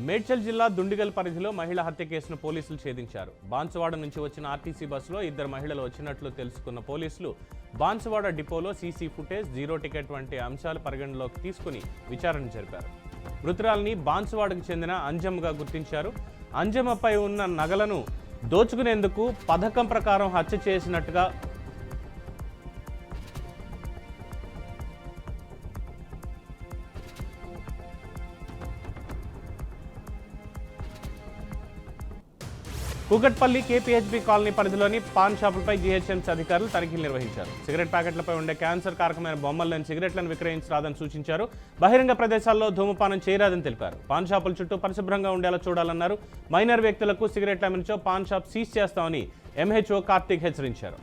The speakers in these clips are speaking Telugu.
మేడ్చల్ జిల్లా దుండిగల్ పరిధిలో మహిళ హత్య కేసును పోలీసులు ఛేదించారు. బాన్సువాడ నుంచి వచ్చిన ఆర్టీసీ బస్సులో ఇద్దరు మహిళలు వచ్చినట్లు తెలుసుకున్న పోలీసులు బాన్సువాడ డిపోలో సీసీ ఫుటేజ్, జీరో టికెట్ వంటి అంశాలు పరిగణలోకి తీసుకుని విచారణ జరిపారు. మృతురాలిని బాన్సువాడకు చెందిన అంజమ్మగా గుర్తించారు. అంజమ్మపై ఉన్న నగలను దోచుకునేందుకు పథకం ప్రకారం హత్య చేసినట్టుగా కూకట్పల్లి కేపీహెచ్బీ కాలనీ పరిధిలోని పాన్ షాపులపై జీహెచ్ఎంసీ అధికారులు తనిఖీలు నిర్వహించారు. సిగరెట్ ప్యాకెట్లపై ఉండే క్యాన్సర్ కారకమైన బొమ్మల్లోని సిగరెట్లను విక్రయించరాదని సూచించారు. బహిరంగ ప్రదేశాల్లో ధూమపానం చేయరాదని తెలిపారు. పాన్ షాపుల చుట్టూ పరిశుభ్రంగా ఉండేలా చూడాలన్నారు. మైనర్ వ్యక్తులకు సిగరెట్ల అమ్మినచో పాన్ షాప్ సీజ్ చేస్తామని ఎంహెచ్ఓ కార్తీక్ హెచ్చరించారు.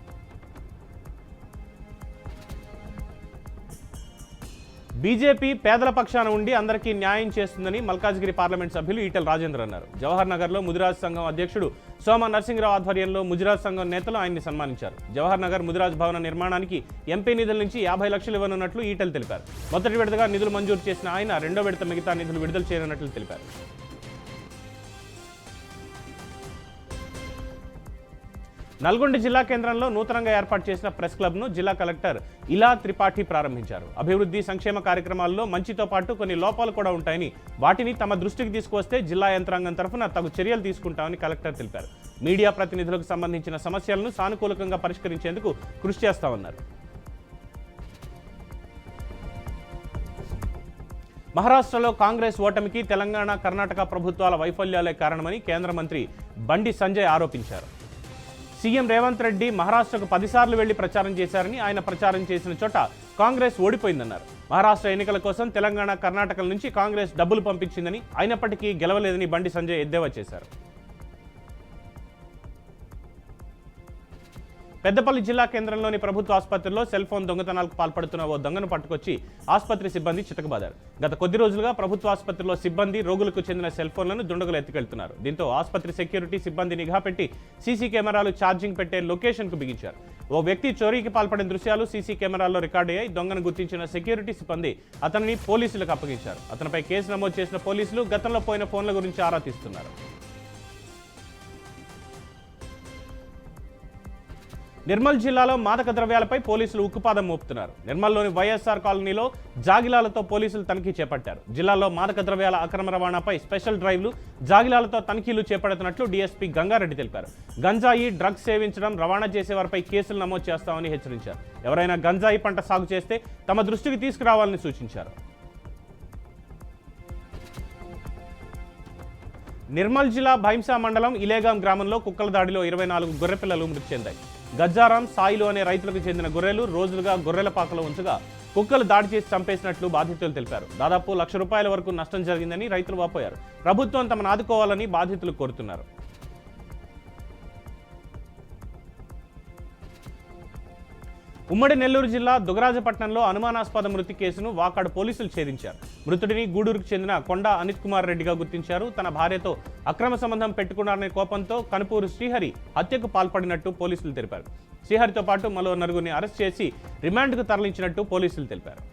బీజేపీ పేదల పక్షాన ఉండి అందరికీ న్యాయం చేస్తుందని మల్కాజ్గిరి పార్లమెంట్ సభ్యులు ఈటెల రాజేందర్ అన్నారు. జవహర్ నగర్లో ముదిరాజ్ సంఘం అధ్యక్షుడు సోమ నరసింహరావు ఆధ్వర్యంలో ముదిరాజ్ సంఘం నేతలు ఆయన్ని సన్మానించారు. జవహర్ నగర్ ముదిరాజ్ భవన నిర్మాణానికి ఎంపీ నిధుల నుంచి 50 లక్షలు ఇవ్వనున్నట్లు ఈటెల తెలిపారు. మొదటి విడతగా నిధులు మంజూరు చేసిన ఆయన రెండో విడత మిగతా నిధులు విడుదల చేయనున్నట్లు తెలిపారు. నల్గొండ జిల్లా కేంద్రంలో నూతనంగా ఏర్పాటు చేసిన ప్రెస్ క్లబ్ను జిల్లా కలెక్టర్ ఇలా త్రిపాఠి ప్రారంభించారు. అభివృద్ధి సంక్షేమ కార్యక్రమాల్లో మంచితో పాటు కొన్ని లోపాలు కూడా ఉంటాయని, వాటిని తమ దృష్టికి తీసుకువస్తే జిల్లా యంత్రాంగం తరఫున తగు చర్యలు తీసుకుంటామని కలెక్టర్ తెలిపారు. మీడియా ప్రతినిధులకు సంబంధించిన సమస్యలను సానుకూలంగా పరిష్కరించేందుకు కృషి చేస్తామన్నారు. మహారాష్ట్రలో కాంగ్రెస్ ఓటమికి తెలంగాణ, కర్ణాటక ప్రభుత్వాల వైఫల్యాలే కారణమని కేంద్ర మంత్రి బండి సంజయ్ ఆరోపించారు. సీఎం రేవంత్ రెడ్డి మహారాష్ట్రకు 10 సార్లు వెళ్లి ప్రచారం చేశారని, ఆయన ప్రచారం చేసిన చోట కాంగ్రెస్ ఓడిపోయిందన్నారు. మహారాష్ట్ర ఎన్నికల కోసం తెలంగాణ, కర్ణాటకల నుంచి కాంగ్రెస్ డబ్బులు పంపించిందని, అయినప్పటికీ గెలవలేదని బండి సంజయ్ ఎద్దేవా చేశారు. పెద్దపల్లి జిల్లా కేంద్రంలోని ప్రభుత్వ ఆసుపత్రిలో సెల్ ఫోన్ దొంగతనాలకు పాల్పడుతున్న ఓ దొంగను పట్టుకొచ్చి ఆసుపత్రి సిబ్బంది చితకబాదారు. గత కొద్ది రోజులుగా ప్రభుత్వ ఆసుపత్రిలో సిబ్బంది రోగులకు చెందిన సెల్ ఫోన్లను దుండగులు ఎత్తుకెళ్తున్నారు. దీంతో ఆసుపత్రి సెక్యూరిటీ సిబ్బంది నిఘా పెట్టి సీసీ కెమెరాలు ఛార్జింగ్ పెట్టే లొకేషన్కు బిగించారు. ఓ వ్యక్తి చోరీకి పాల్పడిన దృశ్యాలు సీసీ కెమెరాల్లో రికార్డయ్యాయి. దొంగను గుర్తించిన సెక్యూరిటీ సిబ్బంది అతన్ని పోలీసులకు అప్పగించారు. అతనిపై కేసు నమోదు చేసిన పోలీసులు గతంలో పోయిన ఫోన్ల గురించి ఆరా తీస్తున్నారు. నిర్మల్ జిల్లాలో మాదక ద్రవ్యాలపై పోలీసులు ఉక్కుపాదం మోపుతున్నారు. నిర్మల్లోని వైఎస్ఆర్ కాలనీలో జాగిలాలతో పోలీసులు తనిఖీ చేపట్టారు. జిల్లాలో మాదక ద్రవ్యాల అక్రమ రవాణాపై స్పెషల్ డ్రైవ్లు, జాగిలాలతో తనిఖీలు చేపడుతున్నట్లు డీఎస్పీ గంగారెడ్డి తెలిపారు. గంజాయి, డ్రగ్స్ సేవించడం, రవాణా చేసేవారిపై కేసులు నమోదు చేస్తామని హెచ్చరించారు. ఎవరైనా గంజాయి పంట సాగు చేస్తే తమ దృష్టికి తీసుకురావాలని సూచించారు. నిర్మల్ జిల్లా భైంసా మండలం ఇలేగాం గ్రామంలో కుక్కల దాడిలో 24 గొర్రెపిల్లలు మృతి చెందాయి. గజ్జారాం, సాయిలు అనే రైతులకు చెందిన గొర్రెలు రోజులుగా గొర్రెల పాకలో ఉంచగా కుక్కలు దాడి చేసి చంపేసినట్లు బాధితులు తెలిపారు. దాదాపు ₹1,00,000 వరకు నష్టం జరిగిందని రైతులు వాపోయారు. ప్రభుత్వం తమను ఆదుకోవాలని బాధితులు కోరుతున్నారు. ఉమ్మడి నెల్లూరు జిల్లా దుగరాజపట్నంలో అనుమానాస్పద మృతి కేసును వాకాడు పోలీసులు ఛేదించారు. మృతుడిని గూడూరుకు చెందిన కొండ అనిత్ కుమార్ రెడ్డిగా గుర్తించారు. తన భార్యతో అక్రమ సంబంధం పెట్టుకున్నారనే కోపంతో కనుపూరు శ్రీహరి హత్యకు పాల్పడినట్టు పోలీసులు తెలిపారు. శ్రీహరితో పాటు మరో 4గురిని అరెస్ట్ చేసి రిమాండ్కు తరలించినట్టు పోలీసులు తెలిపారు.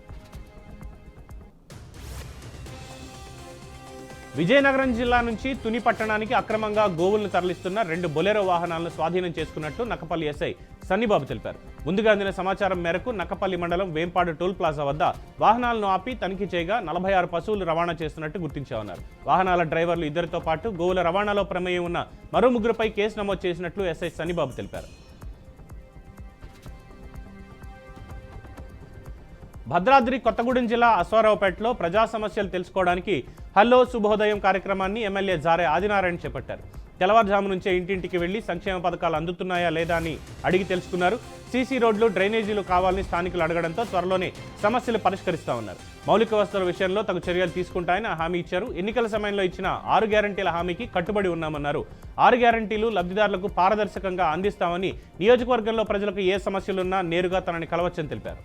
విజయనగరం జిల్లా నుంచి తుని పట్టణానికి అక్రమంగా గోవులను తరలిస్తున్న 2 బొలెరో వాహనాలను స్వాధీనం చేసుకున్నట్లు నక్కపల్లి ఎస్ఐ సన్నిబాబు తెలిపారు. ముందుగా అందిన సమాచారం మేరకు నక్కపల్లి మండలం వేంపాడు టోల్ ప్లాజా వద్ద వాహనాలను ఆపి తనిఖీ చేయగా 46 పశువులు రవాణా చేస్తున్నట్టు గుర్తించామన్నారు. వాహనాల డ్రైవర్లు 2తో పాటు గోవుల రవాణాలో ప్రమేయం ఉన్న మరో 3పై కేసు నమోదు చేసినట్లు ఎస్ఐ సన్నిబాబు తెలిపారు. భద్రాద్రి కొత్తగూడెం జిల్లా అశ్వారావుపేటలో ప్రజా సమస్యలు తెలుసుకోవడానికి హలో శుభోదయం కార్యక్రమాన్ని ఎమ్మెల్యే జారే ఆదినారాయణ చేపట్టారు. తెల్లవారుజాము నుంచే ఇంటింటికి వెళ్లి సంక్షేమ పథకాలు అందుతున్నాయా లేదా అని అడిగి తెలుసుకున్నారు. సీసీ రోడ్లు, డ్రైనేజీలు కావాలని స్థానికులు అడగడంతో త్వరలోనే సమస్యలు పరిష్కరిస్తామన్నారు. మౌలిక వసతుల విషయంలో తగు చర్యలు తీసుకుంటాయని హామీ ఇచ్చారు. ఎన్నికల సమయంలో ఇచ్చిన 6 గ్యారంటీల హామీకి కట్టుబడి ఉన్నామన్నారు. 6 గ్యారంటీలు లబ్ధిదారులకు పారదర్శకంగా అందిస్తామని, నియోజకవర్గంలో ప్రజలకు ఏ సమస్యలున్నా నేరుగా తనని కలవచ్చని తెలిపారు.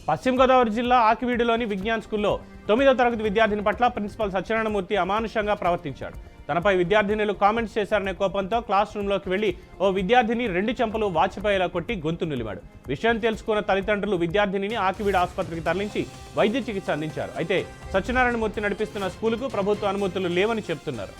పశ్చిమ గోదావరి జిల్లా ఆకివీడులోని విజ్ఞాన్ స్కూల్లో 9వ తరగతి విద్యార్థిని పట్ల ప్రిన్సిపల్ సత్యనారాయణమూర్తి అమానుషంగా ప్రవర్తించాడు. తనపై విద్యార్థినులు కామెంట్స్ చేశారనే కోపంతో క్లాస్ రూమ్లోకి వెళ్లి ఓ విద్యార్థిని 2 చెంపలు వాచిపోయేలా కొట్టి గొంతు నిలిమాడు. విషయం తెలుసుకున్న తల్లిదండ్రులు విద్యార్థినిని ఆకివీడు ఆసుపత్రికి తరలించి వైద్య చికిత్స అందించారు. అయితే సత్యనారాయణమూర్తి నడిపిస్తున్న స్కూలుకు ప్రభుత్వ అనుమతులు లేవని చెప్తున్నారు.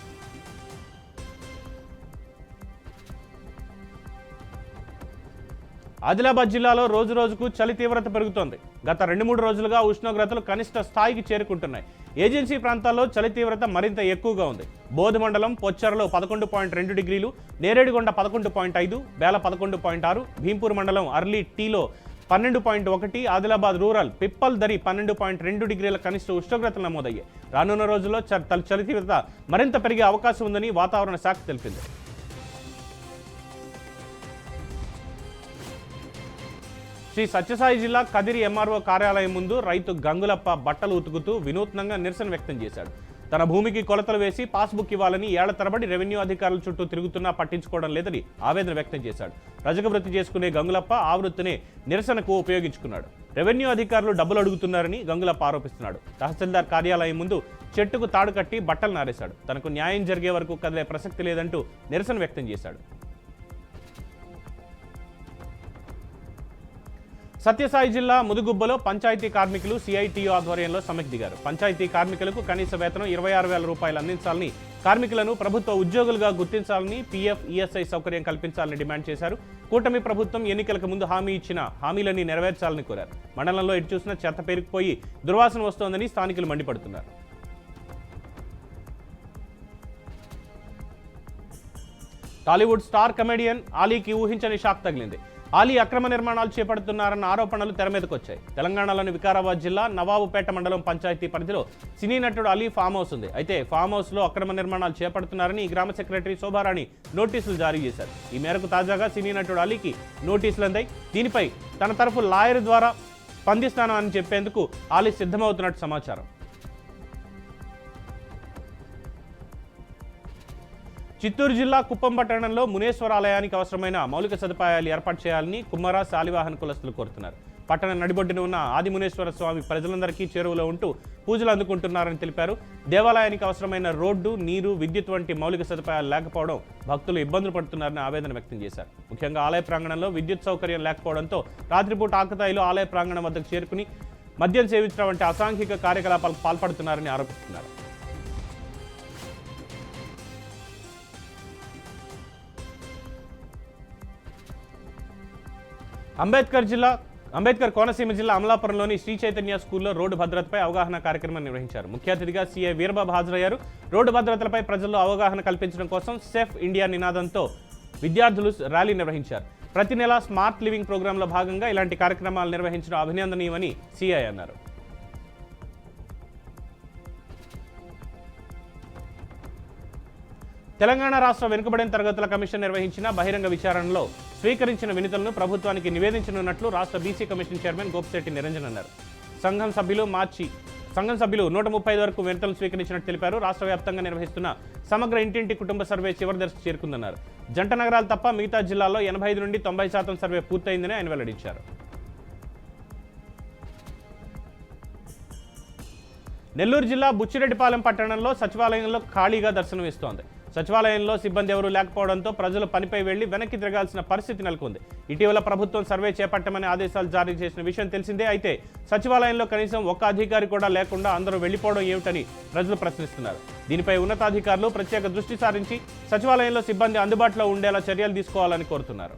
ఆదిలాబాద్ జిల్లాలో రోజు రోజుకు చలి తీవ్రత పెరుగుతోంది. గత 2-3 రోజులుగా ఉష్ణోగ్రతలు కనిష్ట స్థాయికి చేరుకుంటున్నాయి. ఏజెన్సీ ప్రాంతాల్లో చలి తీవ్రత మరింత ఎక్కువగా ఉంది. బోధ్ మండలం పొచ్చరలో 11.2 డిగ్రీలు, నేరేడిగొండ 11.5, బేల 11.6, భీంపూర్ మండలం అర్లీ టీలో 12.1, ఆదిలాబాద్ రూరల్ పిప్పల్ దరి 12.2 డిగ్రీల కనిష్ట ఉష్ణోగ్రతలు నమోదయ్యాయి. రానున్న రోజుల్లో చలి తీవ్రత మరింత పెరిగే అవకాశం ఉందని వాతావరణ శాఖ తెలిపింది. శ్రీ సత్యసాయి జిల్లా కదిరి ఎంఆర్ఓ కార్యాలయం ముందు రైతు గంగులప్ప బట్టలు ఉతుకుతూ వినూత్నంగా నిరసన వ్యక్తం చేశాడు. తన భూమికి కొలతలు వేసి పాస్బుక్ ఇవ్వాలని ఏళ్ల తరబడి రెవెన్యూ అధికారుల చుట్టూ తిరుగుతున్నా పట్టించుకోవడం లేదని ఆవేదన వ్యక్తం చేశాడు. రజక వృత్తి చేసుకునే గంగులప్ప ఆ వృత్తిని నిరసనకు ఉపయోగించుకున్నాడు. రెవెన్యూ అధికారులు డబ్బులు అడుగుతున్నారని గంగులప్ప ఆరోపిస్తున్నాడు. తహసీల్దార్ కార్యాలయం ముందు చెట్టుకు తాడు కట్టి బట్టలు నారేశాడు. తనకు న్యాయం జరిగే వరకు కదిలే ప్రసక్తి లేదంటూ నిరసన వ్యక్తం చేశాడు. సత్యసాయి జిల్లా ముదుగుబ్బలో పంచాయతీ కార్మికులు సిఐటియు ఆధ్వర్యంలో సమ్మెకు దిగారు. పంచాయతీ కార్మికులకు కనీస వేతనం 26,000 రూపాయలు అందించాలని, కార్మికులను ప్రభుత్వ ఉద్యోగులుగా గుర్తించాలని, పీఎఫ్, ఈఎస్ఐ సౌకర్యం కల్పించాలని డిమాండ్ చేశారు. కూటమి ప్రభుత్వం ఎన్నికలకు ముందు హామీ ఇచ్చిన హామీలన్నీ నెరవేర్చాలని కోరారు. మండలంలో ఎటు చూసినా చెత్త పేరుకుపోయి దుర్వాసన వస్తోందని స్థానికులు మండిపడుతున్నారు. టాలీవుడ్ స్టార్ కమెడియన్ ఆలీకి ఊహించని షాక్ తగిలింది. ఆలీ అక్రమ నిర్మాణాలు చేపడుతున్నారన్న ఆరోపణలు తెరమీదకొచ్చాయి. తెలంగాణలోని వికారాబాద్ జిల్లా నవాబుపేట మండలం పంచాయతీ పరిధిలో సినీ నటుడు అలీ ఫామ్ హౌస్ ఉంది. అయితే ఫామ్ హౌస్ లో అక్రమ నిర్మాణాలు చేపడుతున్నారని గ్రామ సెక్రటరీ శోభారాణి నోటీసులు జారీ చేశారు. ఈ మేరకు తాజాగా సినీ నటుడు అలీకి నోటీసులు అందాయి. దీనిపై తన తరఫు లాయర్ ద్వారా స్పందిస్తాను అని చెప్పేందుకు ఆలీ సిద్ధమవుతున్నట్టు సమాచారం. చిత్తూరు జిల్లా కుప్పం పట్టణంలో మునేశ్వర ఆలయానికి అవసరమైన మౌలిక సదుపాయాలు ఏర్పాటు చేయాలని కుమ్మర శాలివాహన కులస్తులు కోరుతున్నారు. పట్టణ నడిబొడ్డున ఉన్న ఆదిమునేశ్వర స్వామి ప్రజలందరికీ చేరువలో ఉంటూ పూజలు అందుకుంటున్నారని తెలిపారు. దేవాలయానికి అవసరమైన రోడ్డు, నీరు, విద్యుత్ వంటి మౌలిక సదుపాయాలు లేకపోవడం భక్తులు ఇబ్బందులు పడుతున్నారని ఆవేదన వ్యక్తం చేశారు. ముఖ్యంగా ఆలయ ప్రాంగణంలో విద్యుత్ సౌకర్యం లేకపోవడంతో రాత్రిపూట ఆకతాయిలు ఆలయ ప్రాంగణం వద్దకు చేరుకుని మద్యం సేవించడం వంటి అసాంఘిక కార్యకలాపాలకు పాల్పడుతున్నారని ఆరోపిస్తున్నారు. అంబేద్కర్ కోనసీమ జిల్లా అమలాపురంలోని శ్రీ చైతన్య స్కూల్లో రోడ్డు భద్రతపై అవగాహన కార్యక్రమం నిర్వహించారు. ముఖ్య అతిథిగా సీఐ వీరబాబు హాజరయ్యారు. రోడ్డు భద్రతలపై ప్రజల్లో అవగాహన కల్పించడం కోసం సేఫ్ ఇండియా నినాదంతో విద్యార్థులు ర్యాలీ నిర్వహించారు. ప్రతి నెల స్మార్ట్ లివింగ్ ప్రోగ్రాంలో భాగంగా ఇలాంటి కార్యక్రమాలు నిర్వహించడం అభినందనీయమని సీఐ అన్నారు. తెలంగాణ రాష్ట్ర వెనుకబడిన తరగతుల కమిషన్ నిర్వహించిన బహిరంగ విచారణలో స్వీకరించిన వినతులను ప్రభుత్వానికి నివేదించనున్నట్లు రాష్ట్ర BC commission chairman Gopisetty Niranjan అన్నారు. సంఘం సభ్యులు 135 వరకు వినతులు స్వీకరించినట్టు తెలిపారు. రాష్ట్ర వ్యాప్తంగా నిర్వహిస్తున్న సమగ్ర ఇంటింటి కుటుంబ సర్వే చివరి దశకు చేరుకుందన్నారు. జంట నగరాలు తప్ప మిగతా జిల్లాల్లో 85 నుండి 90% సర్వే పూర్తయిందని ఆయన వెల్లడించారు. నెల్లూరు జిల్లా బుచ్చిరెడ్డిపాలెం పట్టణంలో సచివాలయంలో ఖాళీగా దర్శనమిస్తోంది. సచివాలయంలో సిబ్బంది ఎవరూ లేకపోవడంతో ప్రజలు పనిపై వెళ్లి వెనక్కి తిరగాల్సిన పరిస్థితి నెలకొంది. ఇటీవల ప్రభుత్వం సర్వే చేపట్టమని ఆదేశాలు జారీ చేసిన విషయం తెలిసిందే. అయితే సచివాలయంలో కనీసం ఒక్క అధికారి కూడా లేకుండా అందరూ వెళ్లిపోవడం ఏమిటని ప్రజలు ప్రశ్నిస్తున్నారు. దీనిపై ఉన్నతాధికారులు ప్రత్యేక దృష్టి సారించి సచివాలయంలో సిబ్బంది అందుబాటులో ఉండేలా చర్యలు తీసుకోవాలని కోరుతున్నారు.